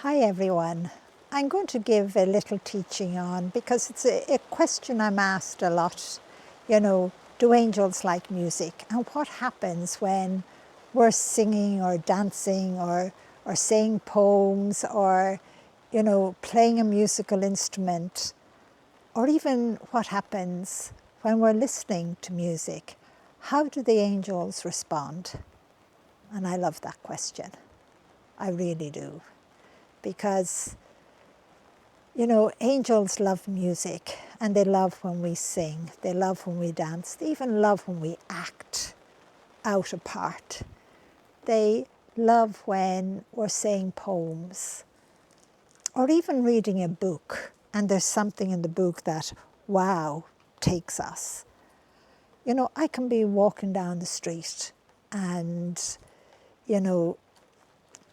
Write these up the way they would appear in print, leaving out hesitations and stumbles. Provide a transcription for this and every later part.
Hi everyone. I'm going to give a little teaching on, because it's a question I'm asked a lot, do angels like music? And what happens when we're singing or dancing or saying poems or, playing a musical instrument? Or even what happens when we're listening to music? How do the angels respond? And I love that question. I really do. Because angels love music, and they love when we sing. They love when we dance. They even love when we act out a part. They love when we're saying poems or even reading a book, and there's something in the book that, wow, takes us. I can be walking down the street and,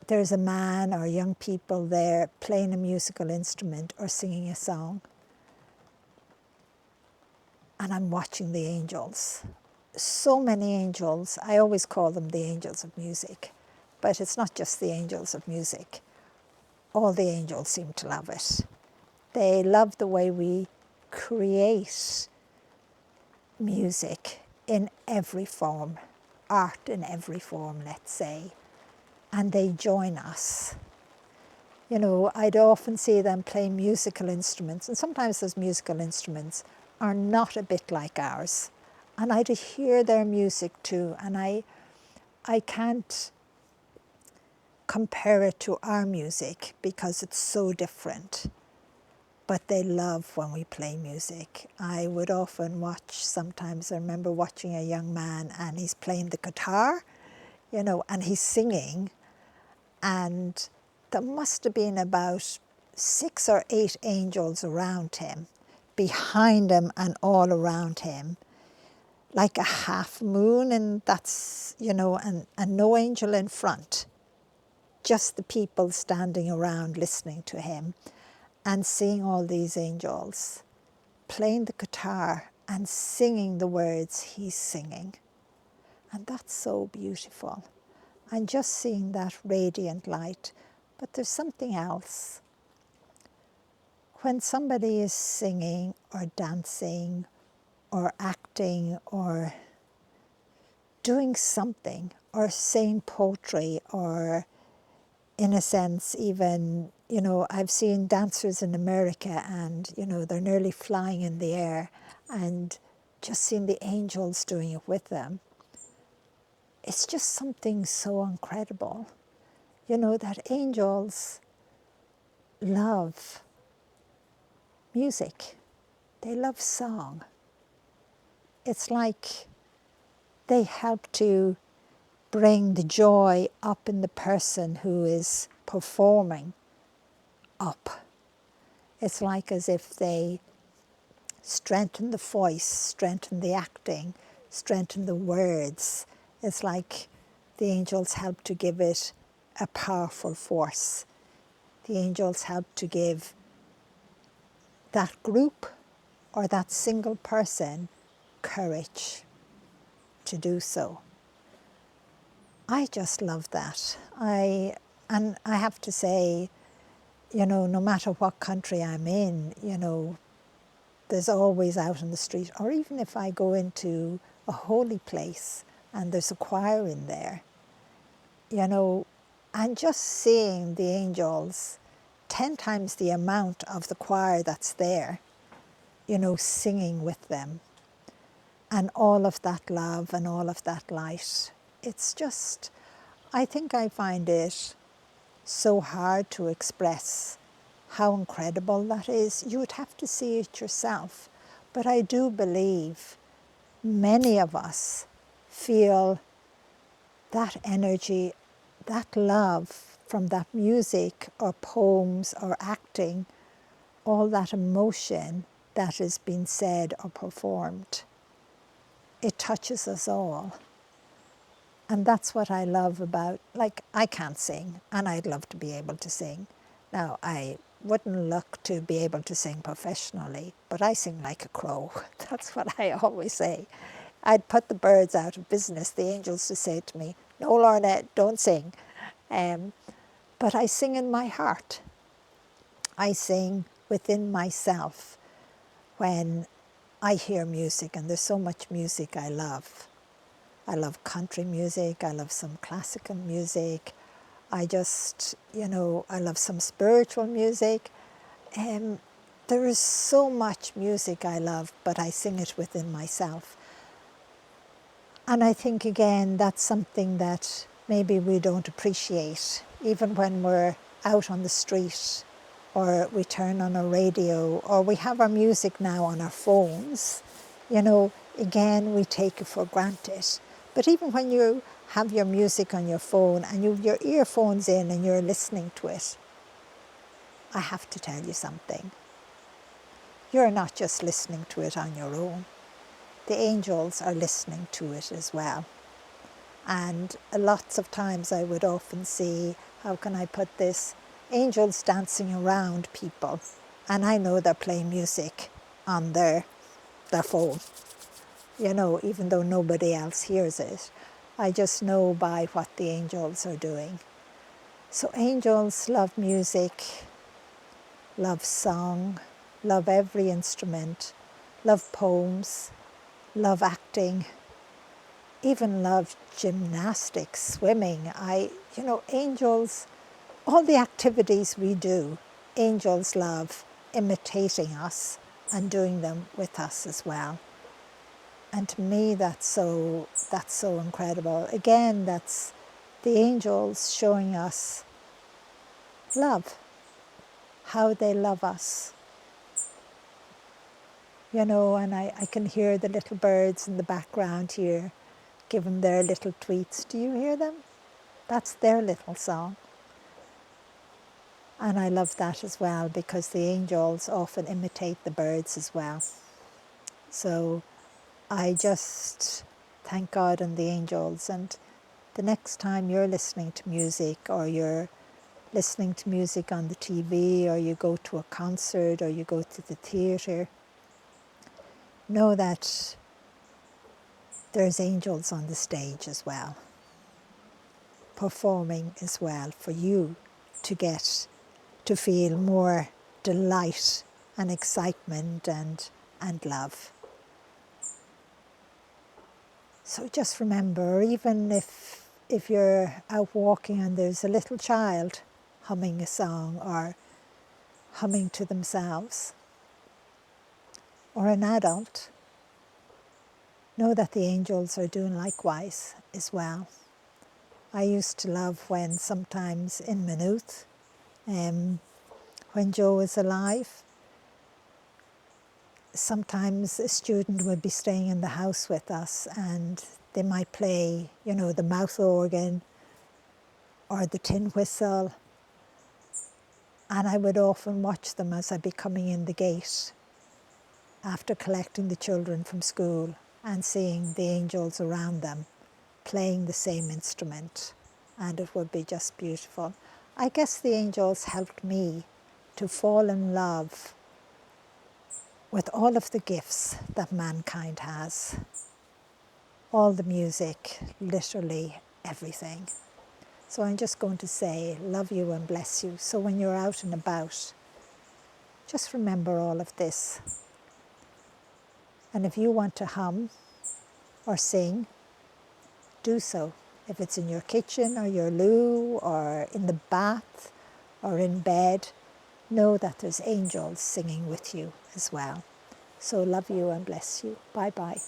there's a man or young people there playing a musical instrument or singing a song, and I'm watching the angels. So many angels. I always call them the angels of music, but it's not just the angels of music. All the angels seem to love it. They love the way we create music in every form, art in every form, let's say, and they join us. I'd often see them play musical instruments, and sometimes those musical instruments are not a bit like ours. And I'd hear their music too, and I can't compare it to our music because it's so different. But they love when we play music. I would often watch, sometimes I remember watching a young man, and he's playing the guitar, and he's singing, and there must have been about 6 or 8 angels around him, behind him and all around him, like a half moon, and that's, and no angel in front, just the people standing around listening to him and seeing all these angels playing the guitar and singing the words he's singing. And that's so beautiful. And just seeing that radiant light. But there's something else. When somebody is singing or dancing or acting or doing something or saying poetry, or in a sense even, I've seen dancers in America, and, they're nearly flying in the air, and just seeing the angels doing it with them. It's just something so incredible, that angels love music. They love song. It's like they help to bring the joy up in the person who is performing up. It's like as if they strengthen the voice, strengthen the acting, strengthen the words. It's like the angels help to give it a powerful force. The angels help to give that group or that single person courage to do so. I just love that. And I have to say, no matter what country I'm in, there's always out in the street, or even if I go into a holy place and there's a choir in there, and just seeing the angels, 10 times the amount of the choir that's there, singing with them, and all of that love and all of that light. It's just, I think I find it so hard to express how incredible that is. You would have to see it yourself. But I do believe many of us feel that energy, that love from that music or poems or acting, all that emotion that has been said or performed. It touches us all. And that's what I love about, like, I can't sing, and I'd love to be able to sing. Now, I wouldn't look to be able to sing professionally, but I sing like a crow. That's what I always say. I'd put the birds out of business. The angels would say to me, no, Lorna, don't sing. But I sing in my heart. I sing within myself when I hear music, and there's so much music I love. I love country music, I love some classical music, I just, I love some spiritual music. There is so much music I love, but I sing it within myself. And I think, again, that's something that maybe we don't appreciate, even when we're out on the street, or we turn on a radio, or we have our music now on our phones. Again, we take it for granted. But even when you have your music on your phone and you have your earphones in and you're listening to it, I have to tell you something. You're not just listening to it on your own. The angels are listening to it as well. And lots of times I would often see, how can I put this, angels dancing around people. And I know they're playing music on their phone, even though nobody else hears it. I just know by what the angels are doing. So angels love music, love song, love every instrument, love poems, love acting, even love gymnastics, swimming. Angels, all the activities we do, angels love imitating us and doing them with us as well. And to me, that's so incredible. Again, that's the angels showing us love, how they love us. And I can hear the little birds in the background here giving their little tweets. Do you hear them? That's their little song. And I love that as well, because the angels often imitate the birds as well. So I just thank God and the angels. And the next time you're listening to music, or you're listening to music on the TV, or you go to a concert, or you go to the theatre, know that there's angels on the stage as well, performing as well, for you to get to feel more delight and excitement and love. So just remember, even if you're out walking and there's a little child humming a song or humming to themselves, or an adult, know that the angels are doing likewise as well. I used to love when sometimes in Maynooth, when Joe was alive, sometimes a student would be staying in the house with us, and they might play, the mouth organ or the tin whistle, and I would often watch them as I'd be coming in the gate after collecting the children from school and seeing the angels around them playing the same instrument, and it would be just beautiful. I guess the angels helped me to fall in love with all of the gifts that mankind has. All the music, literally everything. So I'm just going to say, love you and bless you. So when you're out and about, just remember all of this. And if you want to hum or sing, do so. If it's in your kitchen or your loo or in the bath or in bed, know that there's angels singing with you as well. So love you and bless you. Bye-bye.